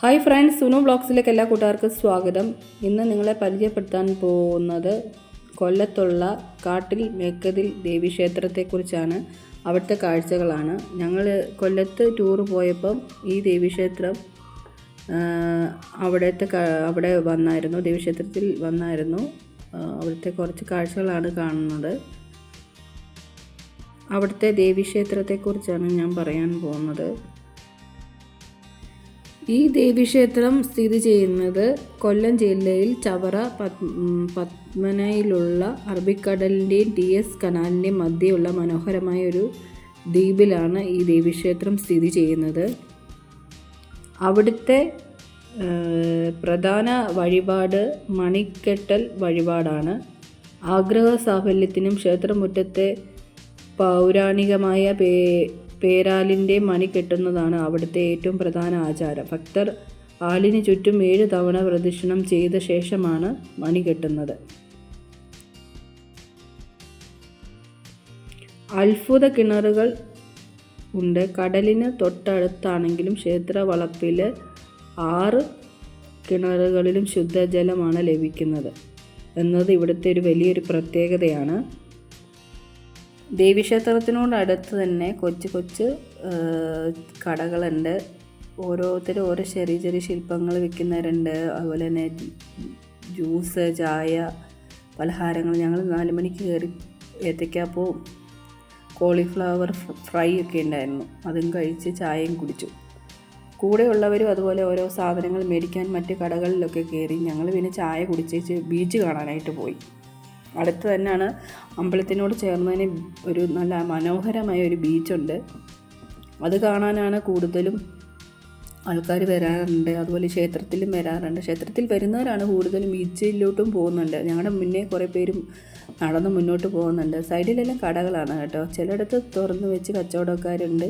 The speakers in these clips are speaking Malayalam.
ഹായ് ഫ്രണ്ട്സ്, സുനു ബ്ലോഗ്സിലേക്ക് എല്ലാ കൂട്ടുകാർക്കും സ്വാഗതം. ഇന്ന് നിങ്ങളെ പരിചയപ്പെടുത്താൻ പോകുന്നത് കൊല്ലത്തുള്ള കാട്ടിൽ മേക്കതിൽ ദേവീക്ഷേത്രത്തെക്കുറിച്ചാണ്. അവിടുത്തെ കാഴ്ചകളാണ്. ഞങ്ങൾ കൊല്ലത്ത് ടൂർ പോയപ്പം ഈ ദേവീക്ഷേത്രം അവിടെ വന്നായിരുന്നു, ദേവീക്ഷേത്രത്തിൽ വന്നായിരുന്നു. അവിടുത്തെ കുറച്ച് കാഴ്ചകളാണ് കാണുന്നത്. അവിടുത്തെ ദേവീക്ഷേത്രത്തെക്കുറിച്ചാണ് ഞാൻ പറയാൻ പോകുന്നത്. ഈ ദേവീക്ഷേത്രം സ്ഥിതി ചെയ്യുന്നത് കൊല്ലം ജില്ലയിൽ ചവറ പത്മനയിലുള്ള അറബിക്കടലിൻ്റെയും TS കനാലിൻ്റെയും മധ്യയുള്ള മനോഹരമായ ഒരു ദ്വീപിലാണ് ഈ ദേവീക്ഷേത്രം സ്ഥിതി ചെയ്യുന്നത്. അവിടുത്തെ പ്രധാന വഴിപാട് മണിക്കെട്ടൽ വഴിപാടാണ്. ആഗ്രഹ സാഫല്യത്തിനും ക്ഷേത്രമുറ്റത്തെ പൗരാണികമായ പേരാലിൻ്റെ മണി കെട്ടുന്നതാണ് അവിടുത്തെ ഏറ്റവും പ്രധാന ആചാരം. ഭക്തർ ആലിന് ചുറ്റും 7 തവണ പ്രദക്ഷിണം ചെയ്ത ശേഷമാണ് മണി കെട്ടുന്നത്. അത്ഭുത കിണറുകൾ ഉണ്ട്. കടലിന് തൊട്ടടുത്താണെങ്കിലും ക്ഷേത്ര വളപ്പിൽ 6 കിണറുകളിലും ശുദ്ധജലമാണ് ലഭിക്കുന്നത് എന്നത് ഇവിടുത്തെ ഒരു വലിയൊരു പ്രത്യേകതയാണ്. ദേവീക്ഷേത്രത്തിനോടടുത്ത് തന്നെ കൊച്ചു കടകളുണ്ട്. ഓരോരുത്തരും ഓരോ ചെറിയ ചെറിയ ശില്പങ്ങൾ വിൽക്കുന്നവരുണ്ട്. അതുപോലെ തന്നെ ജ്യൂസ്, ചായ, പലഹാരങ്ങൾ. ഞങ്ങൾ 4 മണിക്ക് കയറി ഏത്തയ്ക്കാപ്പവും കോളിഫ്ലവർ ഫ്രൈ ഒക്കെ ഉണ്ടായിരുന്നു. അതും കഴിച്ച് ചായയും കുടിച്ചു. കൂടെയുള്ളവരും അതുപോലെ ഓരോ സാധനങ്ങൾ മേടിക്കാൻ മറ്റ് കടകളിലൊക്കെ കയറി. ഞങ്ങൾ പിന്നെ ചായ കുടിച്ചേച്ച് ബീച്ച് കാണാനായിട്ട് പോയി. അടുത്ത് തന്നെയാണ്, അമ്പലത്തിനോട് ചേർന്ന് തന്നെ ഒരു നല്ല മനോഹരമായ ഒരു ബീച്ചുണ്ട്. അത് കാണാനാണ് കൂടുതലും ആൾക്കാർ വരാറുണ്ട്. അതുപോലെ ക്ഷേത്രത്തിലും വരാറുണ്ട്. ക്ഷേത്രത്തിൽ വരുന്നവരാണ് കൂടുതലും ബീച്ചിലോട്ടും പോകുന്നുണ്ട്. ഞങ്ങളുടെ മുന്നേ കുറേ പേരും നടന്ന് മുന്നോട്ട് പോകുന്നുണ്ട്. സൈഡിലെല്ലാം കടകളാണ് കേട്ടോ. ചിലയിടത്ത് തുറന്ന് വെച്ച് കച്ചവടക്കാരുണ്ട്.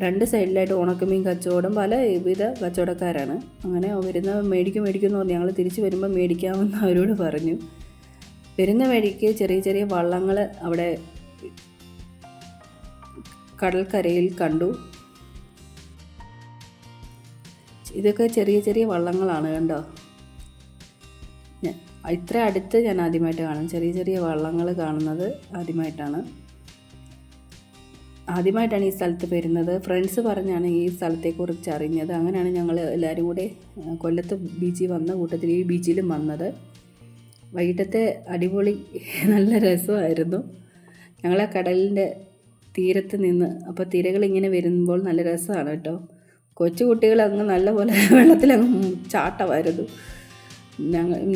2 സൈഡിലായിട്ട് ഉണക്കമീൻ കച്ചവടം, പല വിധ കച്ചവടക്കാരാണ്. അങ്ങനെ വരുന്ന മേടിക്കുമെന്ന് പറഞ്ഞു. ഞങ്ങൾ തിരിച്ച് വരുമ്പോൾ മേടിക്കാമെന്ന് അവരോട് പറഞ്ഞു. വരുന്ന വഴിക്ക് ചെറിയ ചെറിയ വള്ളങ്ങൾ അവിടെ കടൽക്കരയിൽ കണ്ടു. ഇതൊക്കെ ചെറിയ ചെറിയ വള്ളങ്ങളാണ് കണ്ടോ. ഇത്ര അടുത്ത് ഞാൻ ആദ്യമായിട്ട് കാണും. ചെറിയ ചെറിയ വള്ളങ്ങൾ കാണുന്നത് ആദ്യമായിട്ടാണ് ഈ സ്ഥലത്ത് വരുന്നത്. ഫ്രണ്ട്സ് പറഞ്ഞാണ് ഈ സ്ഥലത്തെക്കുറിച്ച് അറിഞ്ഞത്. അങ്ങനെയാണ് ഞങ്ങൾ എല്ലാവരും കൂടെ കൊല്ലത്ത് ബീച്ചിൽ വന്ന കൂട്ടത്തിൽ ഈ ബീച്ചിലും വന്നത്. വൈകിട്ടത്തെ അടിപൊളി നല്ല രസമായിരുന്നു. ഞങ്ങളെ കടലിൻ്റെ തീരത്ത് നിന്ന്, അപ്പോൾ തിരകളിങ്ങനെ വരുമ്പോൾ നല്ല രസമാണ് കേട്ടോ. കൊച്ചു കുട്ടികൾ അങ്ങ് നല്ലപോലെ വെള്ളത്തിലങ്ങ് ചാട്ടമായിരുന്നു.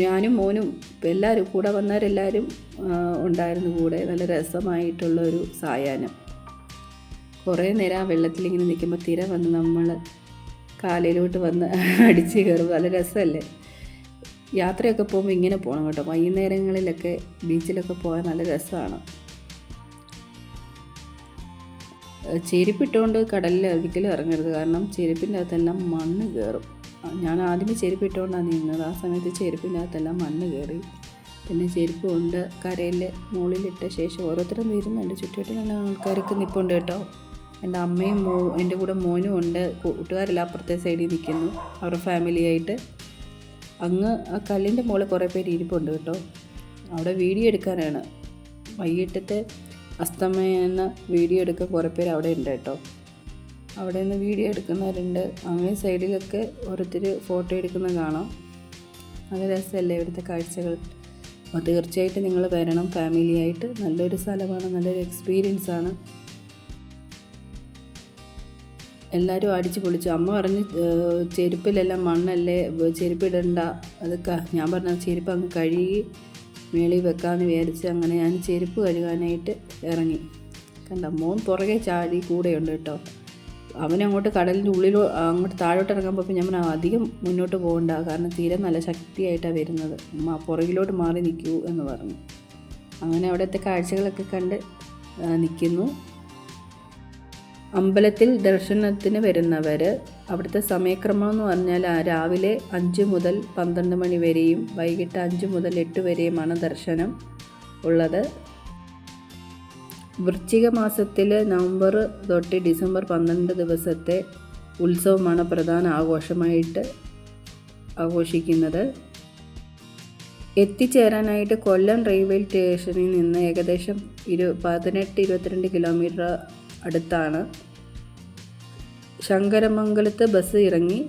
ഞാനും മോനും എല്ലാവരും കൂടെ വന്നവരെല്ലാവരും ഉണ്ടായിരുന്നു കൂടെ. നല്ല രസമായിട്ടുള്ളൊരു സായാഹ്നം. കുറേ നേരം ആ വെള്ളത്തിലിങ്ങനെ നിൽക്കുമ്പോൾ തിര വന്ന് നമ്മൾ കാലിലോട്ട് വന്ന് അടിച്ച് കയറും. നല്ല രസമല്ലേ. യാത്രയൊക്കെ പോകുമ്പോൾ ഇങ്ങനെ പോകണം കേട്ടോ. വൈകുന്നേരങ്ങളിലൊക്കെ ബീച്ചിലൊക്കെ പോകാൻ നല്ല രസമാണ്. ചെരുപ്പിട്ടുകൊണ്ട് കടലിൽ ഒരിക്കലും ഇറങ്ങരുത്. കാരണം ചെരുപ്പിൻ്റെ അകത്തെല്ലാം മണ്ണ് കയറും. ഞാൻ ആദ്യമേ ചെരുപ്പിട്ടുകൊണ്ടാണ് നിന്നത്. ആ സമയത്ത് ചെരുപ്പിൻ്റെ അകത്തെല്ലാം മണ്ണ് കയറി. പിന്നെ ചെരുപ്പ് കൊണ്ട് കരയിൽ മുകളിലിട്ട ശേഷം ഓരോരുത്തരും വരുന്നുണ്ട്. ചുറ്റുവട്ടം ആൾക്കാരൊക്കെ നിൽപ്പുണ്ട് കേട്ടോ. എൻ്റെ അമ്മയും എൻ്റെ കൂടെ മോനും ഉണ്ട്. കൂട്ടുകാരെല്ലാം അപ്പുറത്തെ സൈഡിൽ നിൽക്കുന്നു, അവരുടെ ഫാമിലിയായിട്ട്. അങ്ങ് ആ കല്ലിൻ്റെ മുകളിൽ കുറേ പേര് ഇരിപ്പുണ്ട് കേട്ടോ. അവിടെ വീഡിയോ എടുക്കാനാണ്. വൈകിട്ടത്തെ അസ്തമയെന്ന വീഡിയോ എടുക്കാൻ കുറേ പേര് അവിടെ ഉണ്ട് കേട്ടോ. അവിടെ നിന്ന് വീഡിയോ എടുക്കുന്നവരുണ്ട്. അങ്ങേ സൈഡിലൊക്കെ ഓരോരുത്തർ ഫോട്ടോ എടുക്കുന്നത് കാണാം. നല്ല രസമല്ലേ ഇവിടുത്തെ കാഴ്ചകൾ. അപ്പോൾ തീർച്ചയായിട്ടും നിങ്ങൾ വരണം ഫാമിലിയായിട്ട്. നല്ലൊരു സ്ഥലമാണ്, നല്ലൊരു എക്സ്പീരിയൻസ് ആണ്. എല്ലാവരും അടിച്ച് പൊളിച്ചു. അമ്മ പറഞ്ഞ് ചെരുപ്പിലെല്ലാം മണ്ണല്ലേ, ചെരുപ്പിടണ്ട. അതൊക്കെ ഞാൻ പറഞ്ഞ ചെരുപ്പ് അങ്ങ് കഴുകി മേളിൽ വെക്കാമെന്ന് വിചാരിച്ച് അങ്ങനെ ഞാൻ ചെരുപ്പ് കഴുകാനായിട്ട് ഇറങ്ങി. കണ്ട മോൻ പുറകെ ചാടി കൂടെയുണ്ട് കേട്ടോ. അവനങ്ങോട്ട് കടലിൻ്റെ അങ്ങോട്ട് താഴോട്ട് ഇറങ്ങാൻ പോയപ്പോൾ ഞാൻ അധികം മുന്നോട്ട് പോകണ്ട, കാരണം തീരെ നല്ല ശക്തിയായിട്ടാണ് വരുന്നത്, പുറകിലോട്ട് മാറി നിൽക്കൂ എന്ന് പറഞ്ഞു. അങ്ങനെ അവിടുത്തെ കാഴ്ചകളൊക്കെ കണ്ട് നിൽക്കുന്നു. അമ്പലത്തിൽ ദർശനത്തിന് വരുന്നവർ അവിടുത്തെ സമയക്രമം എന്ന് പറഞ്ഞാൽ രാവിലെ 5 മുതൽ 12 മണി വരെയും വൈകിട്ട് 5 മുതൽ 8 വരെയുമാണ് ദർശനം ഉള്ളത്. വൃശ്ചിക മാസത്തിൽ നവംബർ തൊട്ട് ഡിസംബർ 12 ദിവസത്തെ ഉത്സവമാണ് പ്രധാന ആഘോഷമായിട്ട് ആഘോഷിക്കുന്നത്. എത്തിച്ചേരാനായിട്ട് കൊല്ലം റെയിൽവേ സ്റ്റേഷനിൽ നിന്ന് ഏകദേശം 18-22 കിലോമീറ്റർ അടുത്താണ്. ശങ്കരമംഗലത്ത് ബസ് ഇറങ്ങി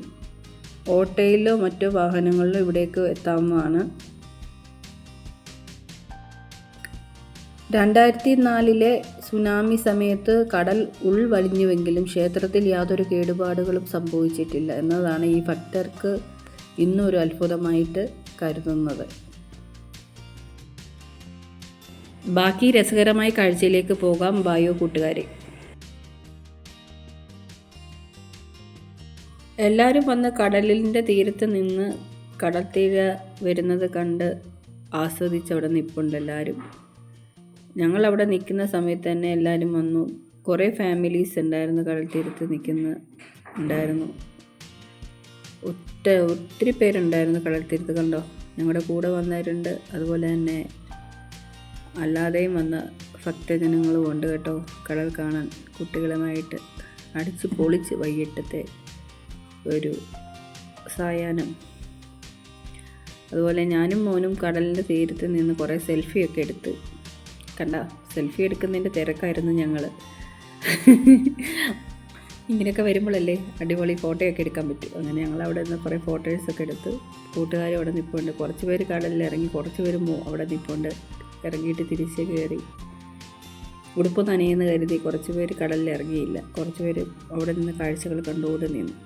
ഓട്ടോയിലോ മറ്റോ വാഹനങ്ങളിലോ ഇവിടേക്ക് എത്താവുന്നതാണ്. 2004 സുനാമി സമയത്ത് കടൽ ഉൾവലിഞ്ഞുവെങ്കിലും ക്ഷേത്രത്തിൽ യാതൊരു കേടുപാടുകളും സംഭവിച്ചിട്ടില്ല എന്നതാണ് ഈ ഭക്തർക്ക് ഇന്നും ഒരു അത്ഭുതമായിട്ട് കരുതുന്നത്. ബാക്കി രസകരമായ കാഴ്ചയിലേക്ക് പോകാം. വായോ കൂട്ടുകാരെ. എല്ലാവരും വന്ന് കടലിൻ്റെ തീരത്ത് നിന്ന് കടൽ തീര വരുന്നത് കണ്ട് ആസ്വദിച്ച് അവിടെ നിൽപ്പുണ്ട് എല്ലാവരും. ഞങ്ങളവിടെ നിൽക്കുന്ന സമയത്ത് തന്നെ എല്ലാവരും വന്നു. കുറേ ഫാമിലീസ് ഉണ്ടായിരുന്നു കടൽ തീരത്ത് ഉണ്ടായിരുന്നു. ഒത്തിരി പേരുണ്ടായിരുന്നു കടൽ തീരത്ത്. കണ്ടോ, ഞങ്ങളുടെ കൂടെ വന്നവരുണ്ട്, അതുപോലെ തന്നെ അല്ലാതെയും വന്ന ഭക്തജനങ്ങളും ഉണ്ട് കേട്ടോ കടൽ കാണാൻ. കുട്ടികളുമായിട്ട് അടിച്ച് പൊളിച്ച് വൈകിട്ടത്തെ ഒരു സായാഹ്നം. അതുപോലെ ഞാനും മോനും കടലിൻ്റെ തീരത്ത് നിന്ന് കുറേ സെൽഫിയൊക്കെ എടുത്ത്. കണ്ട, സെൽഫി എടുക്കുന്നതിൻ്റെ തിരക്കായിരുന്നു ഞങ്ങൾ. ഇങ്ങനെയൊക്കെ വരുമ്പോഴല്ലേ അടിപൊളി ഫോട്ടോയൊക്കെ എടുക്കാൻ പറ്റും. അങ്ങനെ ഞങ്ങൾ അവിടെ നിന്ന് കുറേ ഫോട്ടോസൊക്കെ എടുത്ത്. കൂട്ടുകാരും അവിടെ നിൽപ്പുണ്ട്. കുറച്ച് പേര് കടലിൽ ഇറങ്ങി, കുറച്ച് പേര് അവിടെ നിൽപ്പുണ്ട്. ഇറങ്ങിയിട്ട് തിരിച്ച് കയറി ഉടുപ്പ് നനയെന്ന് കരുതി കുറച്ച് പേര് കടലിൽ ഇറങ്ങിയില്ല. കുറച്ച് പേര് അവിടെ നിന്ന് കാഴ്ചകൾ കണ്ടുകൊണ്ട് നിന്നു.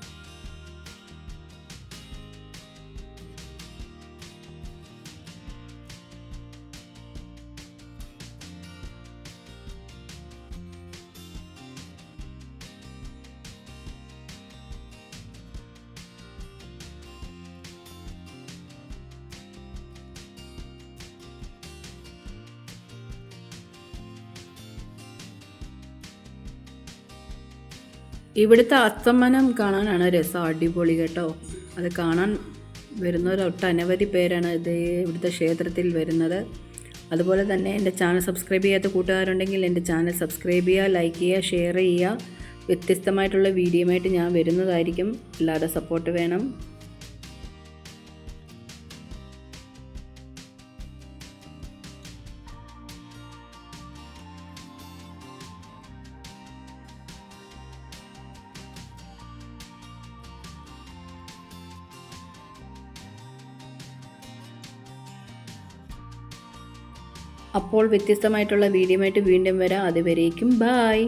ഇവിടുത്തെ അസ്തമനം കാണാനാണ് രസം. അടിപൊളി കേട്ടോ. അത് കാണാൻ വരുന്നവരൊട്ടനവധി പേരാണ് ഇവിടുത്തെ ക്ഷേത്രത്തിൽ വരുന്നത്. അതുപോലെ തന്നെ എൻ്റെ ചാനൽ സബ്സ്ക്രൈബ് ചെയ്യാത്ത കൂട്ടുകാരുണ്ടെങ്കിൽ എൻ്റെ ചാനൽ സബ്സ്ക്രൈബ് ചെയ്യുക, ലൈക്ക് ചെയ്യുക, ഷെയർ ചെയ്യുക. വ്യത്യസ്തമായിട്ടുള്ള വീഡിയോയുമായിട്ട് ഞാൻ വരുന്നതായിരിക്കും. എല്ലാവരുടെ സപ്പോർട്ട് വേണം. അപ്പോൾ വ്യത്യസ്തമായിട്ടുള്ള വീഡിയോയുമായിട്ട് വീണ്ടും വരാം. അതുവരേക്കും ബായ്.